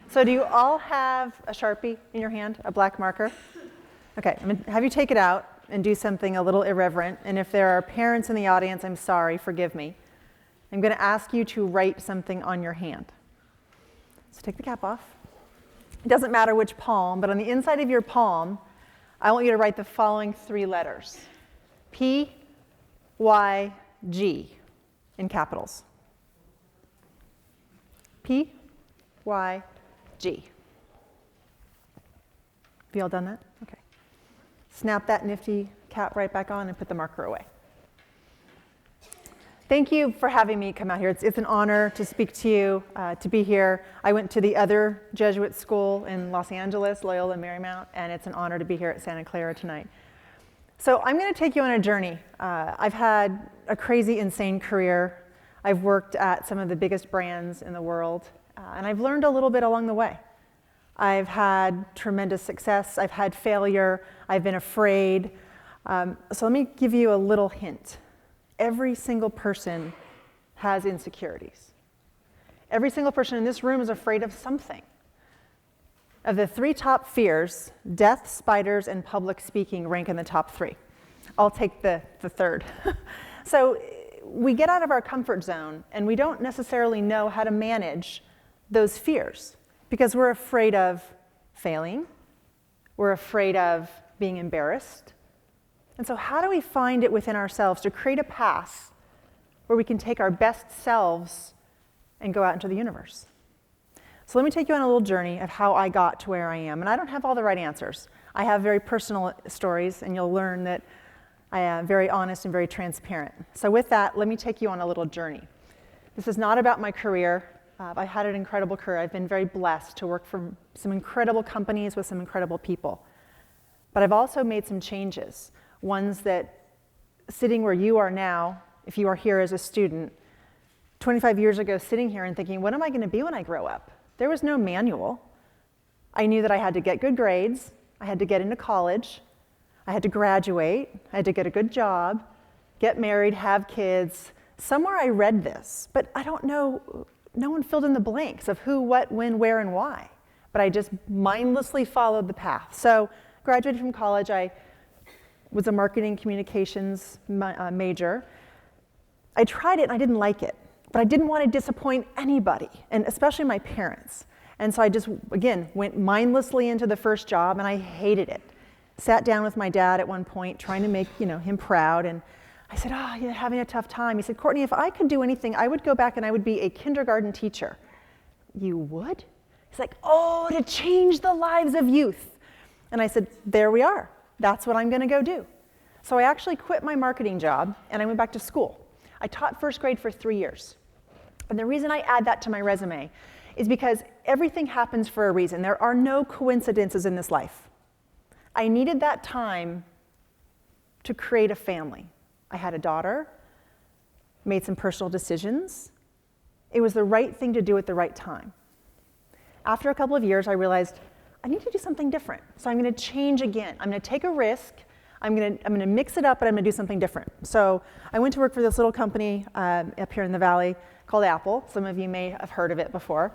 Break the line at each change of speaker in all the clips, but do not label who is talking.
So do you all have a Sharpie in your hand, a black marker? Okay, I'm going to have you take it out and do something a little irreverent. And if there are parents in the audience, I'm sorry, forgive me. I'm going to ask you to write something on your hand. So take the cap off. It doesn't matter which palm, but on the inside of your palm, I want you to write the following 3 letters. P, Y, G in capitals. P, Y, G. Have you all done that? Okay. Snap that nifty cap right back on and put the marker away. Thank you for having me come out here. It's an honor to speak to you, to be here. I went to the other Jesuit school in Los Angeles, Loyola and Marymount, and it's an honor to be here at Santa Clara tonight. So I'm going to take you on a journey. I've had a crazy, insane career. I've worked at some of the biggest brands in the world, and I've learned a little bit along the way. I've had tremendous success. I've had failure. I've been afraid. So let me give you a little hint. Every single person has insecurities. Every single person in this room is afraid of something. Of the 3 top fears, death, spiders, and public speaking rank in the top 3. I'll take the third. So we get out of our comfort zone, and we don't necessarily know how to manage those fears because we're afraid of failing. We're afraid of being embarrassed. And so how do we find it within ourselves to create a path where we can take our best selves and go out into the universe? So let me take you on a little journey of how I got to where I am. And I don't have all the right answers. I have very personal stories, and you'll learn that I am very honest and very transparent. So with that, let me take you on a little journey. This is not about my career. I had an incredible career. I've been very blessed to work for some incredible companies with some incredible people. But I've also made some changes. Ones that, sitting where you are now, if you are here as a student, 25 years ago sitting here and thinking, what am I going to be when I grow up? There was no manual. I knew that I had to get good grades, I had to get into college, I had to graduate, I had to get a good job, get married, have kids. Somewhere I read this, but I don't know, no one filled in the blanks of who, what, when, where, and why. But I just mindlessly followed the path. So graduated from college, I was a marketing communications major. I tried it and I didn't like it, but I didn't want to disappoint anybody, and especially my parents. And so I just, again, went mindlessly into the first job, and I hated it. Sat down with my dad at one point, trying to make him proud, and I said, you're having a tough time. He said, Courtnee, if I could do anything, I would go back and I would be a kindergarten teacher. You would? He's like, to change the lives of youth. And I said, there we are. That's what I'm going to go do. So I actually quit my marketing job, and I went back to school. I taught first grade for 3 years. And the reason I add that to my resume is because everything happens for a reason. There are no coincidences in this life. I needed that time to create a family. I had a daughter, made some personal decisions. It was the right thing to do at the right time. After a couple of years, I realized I need to do something different. So I'm going to change again. I'm going to take a risk. I'm going to mix it up, but I'm going to do something different. So I went to work for this little company up here in the valley called Apple. Some of you may have heard of it before.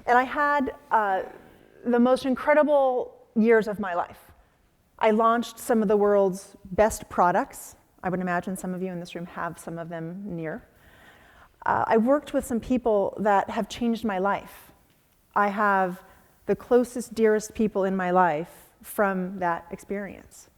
And I had the most incredible years of my life. I launched some of the world's best products. I would imagine some of you in this room have some of them near. I worked with some people that have changed my life. I have the closest, dearest people in my life from that experience.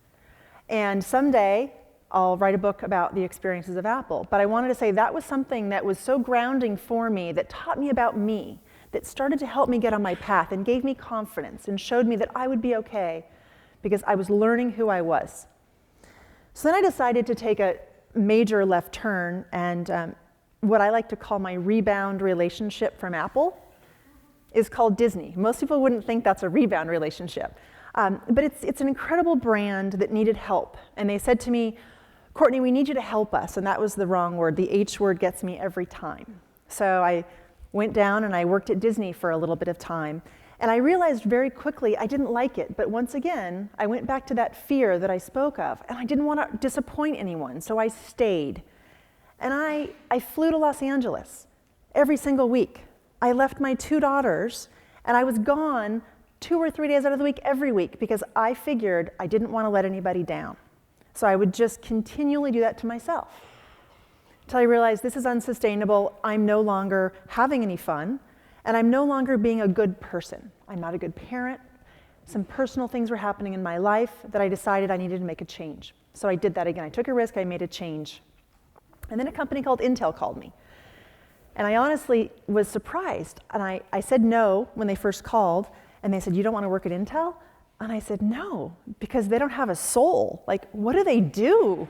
And someday, I'll write a book about the experiences of Apple. But I wanted to say that was something that was so grounding for me, that taught me about me, that started to help me get on my path and gave me confidence and showed me that I would be okay because I was learning who I was. So then I decided to take a major left turn, and what I like to call my rebound relationship from Apple is called Disney. Most people wouldn't think that's a rebound relationship. But it's an incredible brand that needed help. And they said to me, Courtnee, we need you to help us. And that was the wrong word. The H word gets me every time. So I went down and I worked at Disney for a little bit of time. And I realized very quickly I didn't like it. But once again, I went back to that fear that I spoke of. And I didn't want to disappoint anyone. So I stayed. And I flew to Los Angeles every single week. I left my 2 daughters, And I was gone 2 or 3 days out of the week every week because I figured I didn't want to let anybody down. So I would just continually do that to myself until I realized this is unsustainable. I'm no longer having any fun, and I'm no longer being a good person. I'm not a good parent. Some personal things were happening in my life that I decided I needed to make a change. So I did that again. I took a risk, I made a change. And then a company called Intel called me. And I honestly was surprised. And I said no when they first called, and they said, "You don't want to work at Intel?" And I said, "No, because they don't have a soul. Like, what do they do?"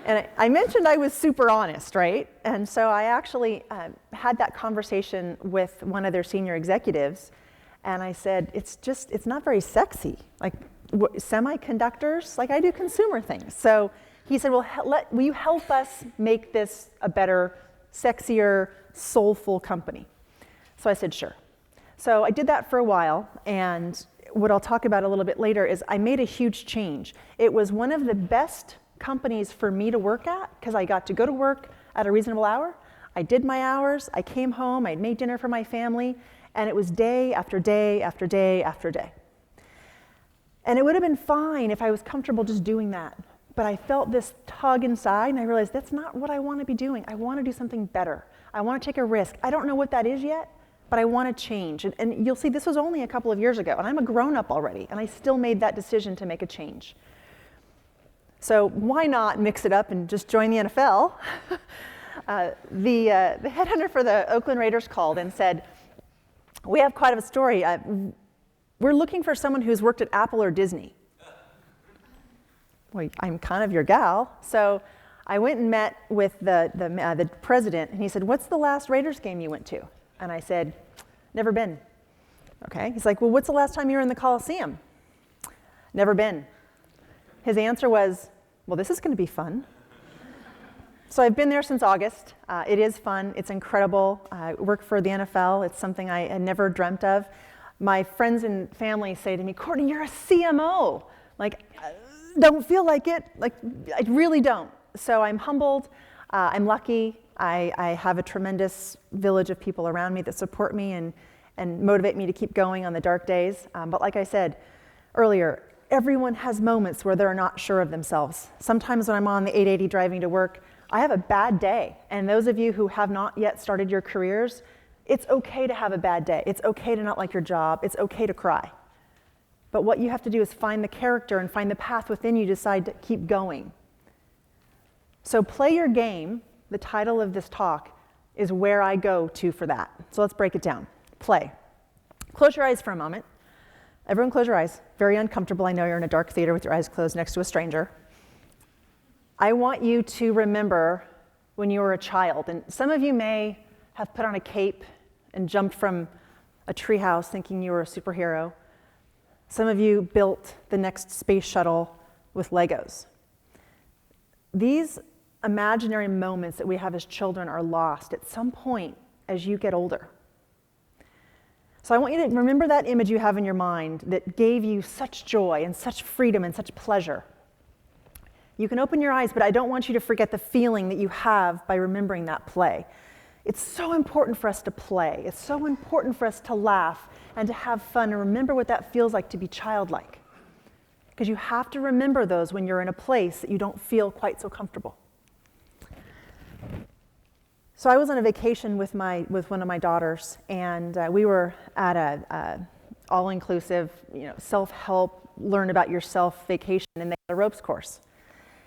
And I mentioned I was super honest, right? And so I actually had that conversation with one of their senior executives, and I said, it's not very sexy. Like, semiconductors, like I do consumer things. So he said, well, will you help us make this a better, sexier, soulful company? So I said, sure. So I did that for a while, and what I'll talk about a little bit later is I made a huge change. It was one of the best companies for me to work at because I got to go to work at a reasonable hour. I did my hours, I came home, I made dinner for my family, and it was day after day after day after day. And it would have been fine if I was comfortable just doing that. But I felt this tug inside, and I realized that's not what I want to be doing. I want to do something better. I want to take a risk. I don't know what that is yet, but I want to change. And you'll see this was only a couple of years ago, and I'm a grown-up already, and I still made that decision to make a change. So why not mix it up and just join the NFL? The headhunter for the Oakland Raiders called and said, we have quite a story. We're looking for someone who's worked at Apple or Disney. Well, I'm kind of your gal. So I went and met with the president, and he said, what's the last Raiders game you went to? And I said, never been. Okay. He's like, well, what's the last time you were in the Coliseum? Never been. His answer was, well, this is going to be fun. So I've been there since August. It is fun. It's incredible. I work for the NFL. It's something I had never dreamt of. My friends and family say to me, Courtnee, you're a CMO. Like, don't feel like it. Like, I really don't. So I'm humbled. I'm lucky. I have a tremendous village of people around me that support me and motivate me to keep going on the dark days. But like I said earlier, everyone has moments where they're not sure of themselves. Sometimes when I'm on the 880 driving to work, I have a bad day. And those of you who have not yet started your careers, it's okay to have a bad day. It's okay to not like your job. It's okay to cry. But what you have to do is find the character and find the path within you to decide to keep going. So play your game. The title of this talk is where I go to for that. So let's break it down. Play. Close your eyes for a moment. Everyone close your eyes. Very uncomfortable. I know you're in a dark theater with your eyes closed next to a stranger. I want you to remember when you were a child. And some of you may have put on a cape and jumped from a treehouse thinking you were a superhero. Some of you built the next space shuttle with Legos. These imaginary moments that we have as children are lost at some point as you get older. So I want you to remember that image you have in your mind that gave you such joy and such freedom and such pleasure. You can open your eyes, but I don't want you to forget the feeling that you have by remembering that play. It's so important for us to play. It's so important for us to laugh and to have fun and remember what that feels like to be childlike. Because you have to remember those when you're in a place that you don't feel quite so comfortable. So I was on a vacation with one of my daughters, and we were at a all-inclusive, self-help, learn about yourself vacation, and they had a ropes course.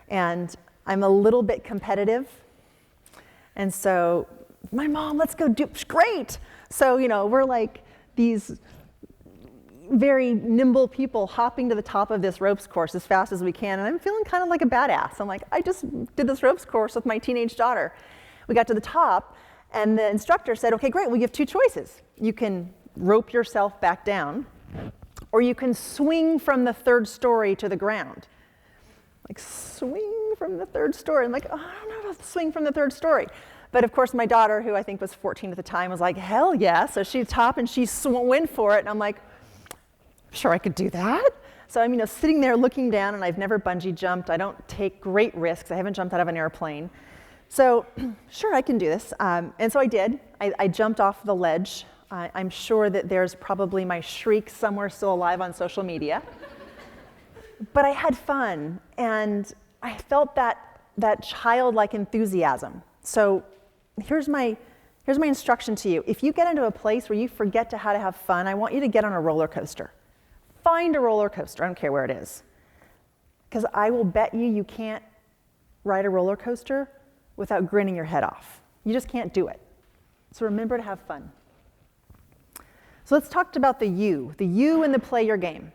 And I'm a little bit competitive, and so my mom, let's go do, great. So, we're like these very nimble people hopping to the top of this ropes course as fast as we can, and I'm feeling kind of like a badass. I'm like, I just did this ropes course with my teenage daughter. We got to the top, and the instructor said, okay, great, we have two choices. You can rope yourself back down, or you can swing from the third story to the ground. Like, swing from the third story. I'm like, oh, I don't know about the swing from the third story. But of course, my daughter, who I think was 14 at the time, was like, hell yeah. So she's top, and she went for it, and I'm like, sure, I could do that. So I'm sitting there looking down, and I've never bungee jumped. I don't take great risks. I haven't jumped out of an airplane. So, sure, I can do this. And so I did. I jumped off the ledge I'm sure that there's probably my shriek somewhere still alive on social media. But I had fun, and I felt that childlike enthusiasm. So here's my instruction to you. If you get into a place where you forget how to have fun, I want you to get on a roller coaster. Find a roller coaster, I don't care where it is. Because I will bet you can't ride a roller coaster without grinning your head off. You just can't do it. So remember to have fun. So let's talk about the you in the play your game.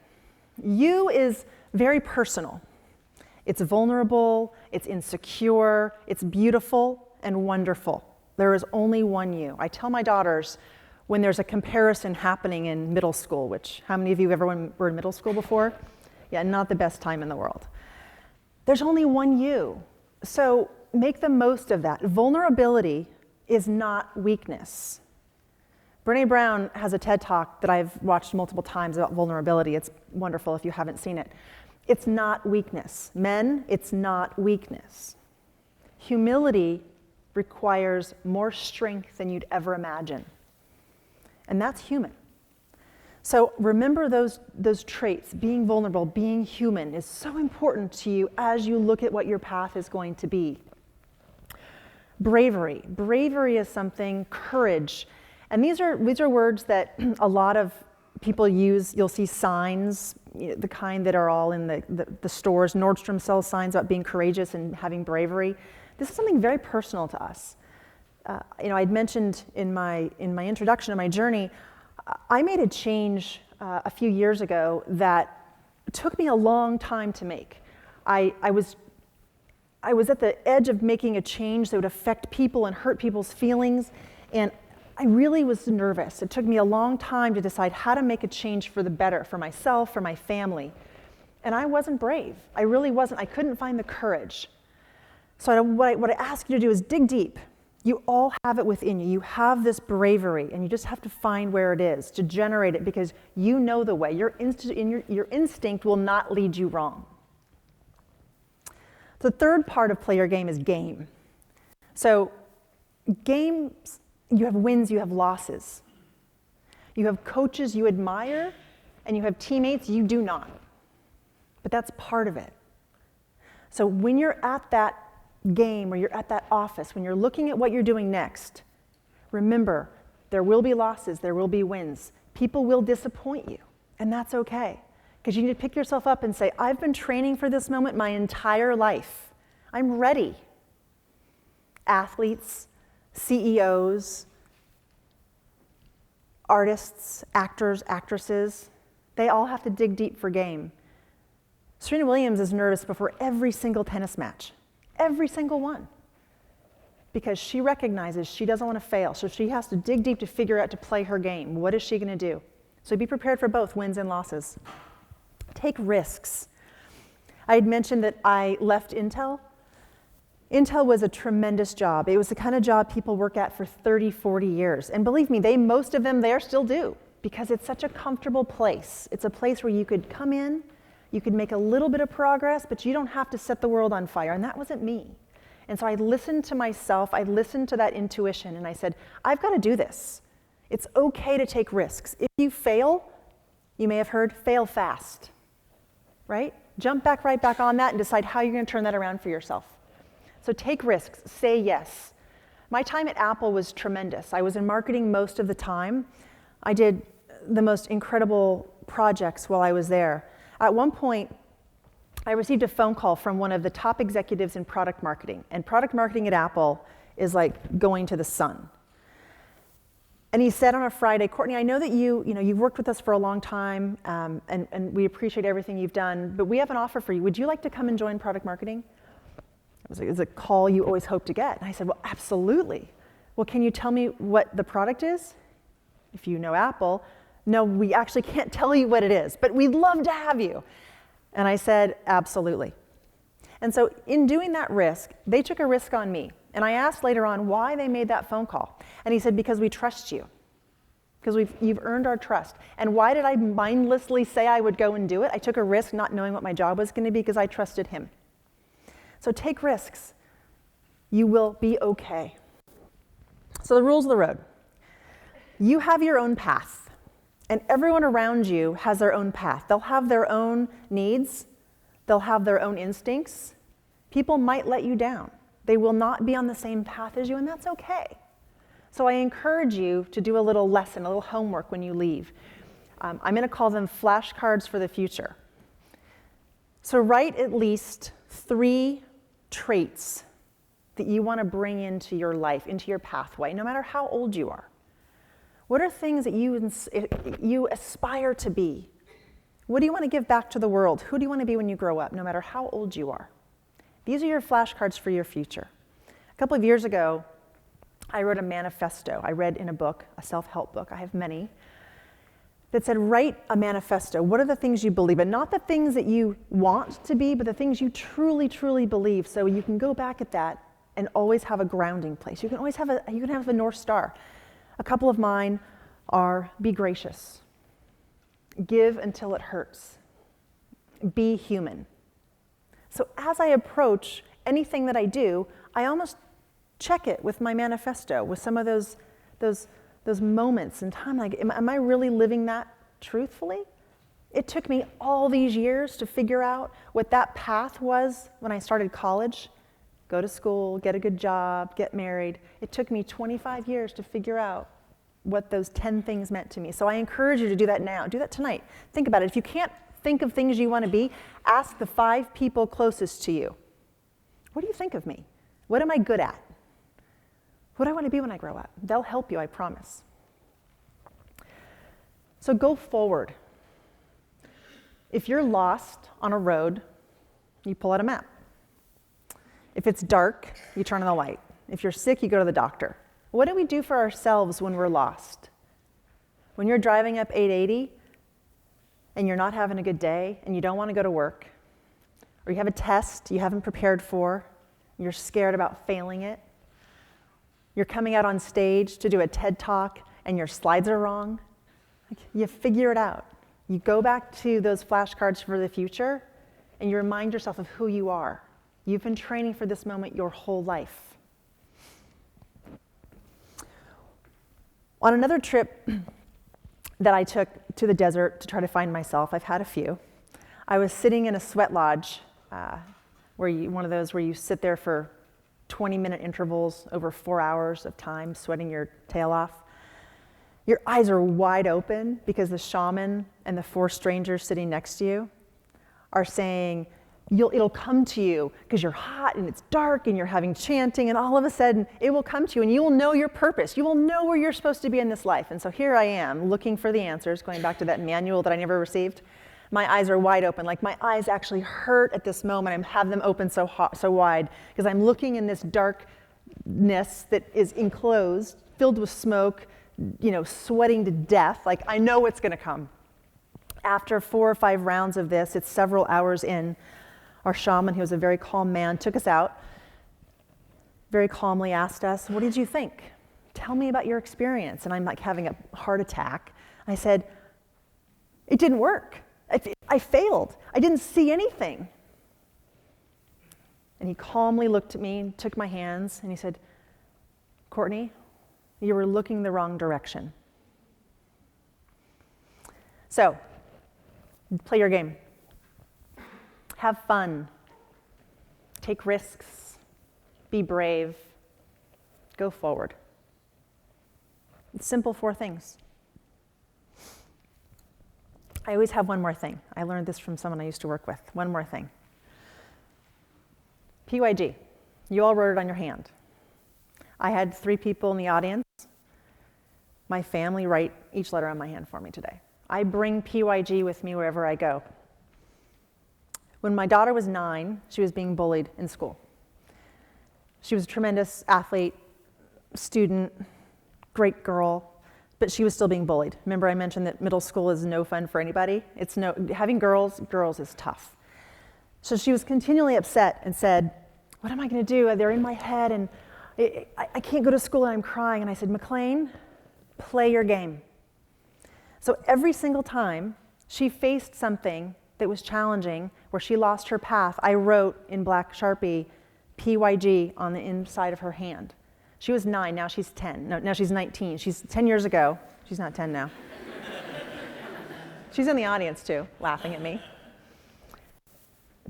You is very personal. It's vulnerable, it's insecure, it's beautiful and wonderful. There is only one you. I tell my daughters when there's a comparison happening in middle school, which how many of you ever were in middle school before? Yeah, not the best time in the world. There's only one you. So make the most of that. Vulnerability is not weakness. Brené Brown has a TED Talk that I've watched multiple times about vulnerability. It's wonderful if you haven't seen it. It's not weakness. Men, it's not weakness. Humility requires more strength than you'd ever imagine. And that's human. So remember those traits. Being vulnerable, being human is so important to you as you look at what your path is going to be. Bravery. Bravery is something, courage. And these are words that a lot of people use. You'll see signs, the kind that are all in the stores. Nordstrom sells signs about being courageous and having bravery. This is something very personal to us. I'd mentioned in my introduction to my journey, I made a change a few years ago that took me a long time to make. I was at the edge of making a change that would affect people and hurt people's feelings, and I really was nervous. It took me a long time to decide how to make a change for the better, for myself, for my family. And I wasn't brave. I really wasn't. I couldn't find the courage. So what I ask you to do is dig deep. You all have it within you. You have this bravery, and you just have to find where it is to generate it, because you know the way. Your instinct will not lead you wrong. The third part of play your game is game. So games, you have wins, you have losses. You have coaches you admire, and you have teammates you do not. But that's part of it. So when you're at that game or you're at that office, when you're looking at what you're doing next, remember, there will be losses, there will be wins. People will disappoint you, and that's okay. Because you need to pick yourself up and say, I've been training for this moment my entire life. I'm ready. Athletes, CEOs, artists, actors, actresses, they all have to dig deep for game. Serena Williams is nervous before every single tennis match. Every single one. Because she recognizes she doesn't want to fail, so she has to dig deep to figure out to play her game. What is she going to do? So be prepared for both wins and losses. Take risks. I had mentioned that I left Intel. Intel was a tremendous job. It was the kind of job people work at for 30, 40 years. And believe me, most of them there still do, because it's such a comfortable place. It's a place where you could come in, you could make a little bit of progress, but you don't have to set the world on fire. And that wasn't me. And so I listened to myself, I listened to that intuition, and I said, I've got to do this. It's okay to take risks. If you fail, you may have heard, fail fast, right? Jump right back on that and decide how you're going to turn that around for yourself. So take risks, say yes. My time at Apple was tremendous. I was in marketing most of the time. I did the most incredible projects while I was there. At one point, I received a phone call from one of the top executives in product marketing. And product marketing at Apple is like going to the sun. And he said on a Friday, Courtnee, I know that you've worked with us for a long time, and we appreciate everything you've done, but we have an offer for you. Would you like to come and join product marketing? It was a call you always hope to get. And I said, well, absolutely. Well, can you tell me what the product is? If you know Apple, no, we actually can't tell you what it is, but we'd love to have you. And I said, absolutely. And so in doing that risk, they took a risk on me. And I asked later on why they made that phone call. And he said, because we trust you. Because you've earned our trust. And why did I mindlessly say I would go and do it? I took a risk not knowing what my job was going to be because I trusted him. So take risks. You will be okay. So the rules of the road. You have your own path, and everyone around you has their own path. They'll have their own needs. They'll have their own instincts. People might let you down. They will not be on the same path as you, and that's okay. So I encourage you to do a little lesson, a little homework when you leave. I'm going to call them flashcards for the future. So write at least 3 traits that you want to bring into your life, into your pathway, no matter how old you are. What are things that you aspire to be? What do you want to give back to the world? Who do you want to be when you grow up, no matter how old you are? These are your flashcards for your future. A couple of years ago, I wrote a manifesto. I read in a book, a self-help book, I have many, that said, write a manifesto. What are the things you believe in? Not the things that you want to be, but the things you truly, truly believe, so you can go back at that and always have a grounding place. You can always have a North Star. A couple of mine are: be gracious, give until it hurts, be human. So as I approach anything that I do, I almost check it with my manifesto, with some of those moments in time. Like, am I really living that truthfully? It took me all these years to figure out what that path was when I started college. Go to school, get a good job, get married. It took me 25 years to figure out what those 10 things meant to me. So I encourage you to do that now. Do that tonight. Think about it. If you can't think of things you want to be, ask the 5 people closest to you. What do you think of me? What am I good at? What do I want to be when I grow up? They'll help you, I promise. So go forward. If you're lost on a road, you pull out a map. If it's dark, you turn on the light. If you're sick, you go to the doctor. What do we do for ourselves when we're lost? When you're driving up 880 and you're not having a good day and you don't want to go to work, or you have a test you haven't prepared for, and you're scared about failing it, you're coming out on stage to do a TED Talk and your slides are wrong, you figure it out. You go back to those flashcards for the future and you remind yourself of who you are. You've been training for this moment your whole life. On another trip that I took to the desert to try to find myself, I've had a few, I was sitting in a sweat lodge, one of those where you sit there for 20-minute intervals over 4 hours of time, sweating your tail off. Your eyes are wide open because the shaman and the 4 strangers sitting next to you are saying, it'll come to you because you're hot and it's dark and you're having chanting, and all of a sudden it will come to you and you will know your purpose. You will know where you're supposed to be in this life. And so here I am looking for the answers, going back to that manual that I never received. My eyes are wide open, like my eyes actually hurt at this moment. I have them open so wide because I'm looking in this darkness that is enclosed, filled with smoke, sweating to death. Like, I know what's going to come. After 4 or 5 rounds of this, it's several hours in, our shaman, who was a very calm man, took us out, very calmly asked us, "What did you think? Tell me about your experience." And I'm like having a heart attack. I said, "It didn't work. I failed. I didn't see anything." And he calmly looked at me, took my hands, and he said, "Courtnee, you were looking the wrong direction." So, play your game. Have fun. Take risks. Be brave. Go forward. It's simple 4 things. I always have one more thing. I learned this from someone I used to work with. One more thing. PYG. You all wrote it on your hand. I had 3 people in the audience. My family write each letter on my hand for me today. I bring PYG with me wherever I go. When my daughter was 9, she was being bullied in school. She was a tremendous athlete, student, great girl, but she was still being bullied. Remember I mentioned that middle school is no fun for anybody? Having girls is tough. So she was continually upset and said, "What am I going to do? They're in my head and I can't go to school and I'm crying." And I said, "McLean, play your game." So every single time she faced something that was challenging, where she lost her path, I wrote in black Sharpie, PYG on the inside of her hand. She was 9, now she's 10. No, now she's 19. She's 10 years ago. She's not 10 now. She's in the audience too, laughing at me.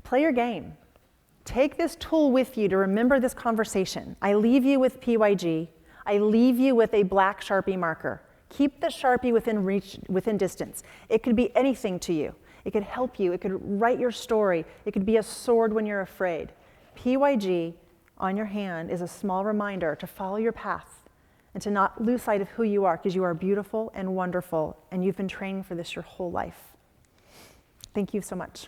Play your game. Take this tool with you to remember this conversation. I leave you with PYG. I leave you with a black Sharpie marker. Keep the Sharpie within reach, within distance. It could be anything to you. It could help you. It could write your story. It could be a sword when you're afraid. PYG on your hand is a small reminder to follow your path and to not lose sight of who you are, because you are beautiful and wonderful, and you've been training for this your whole life. Thank you so much.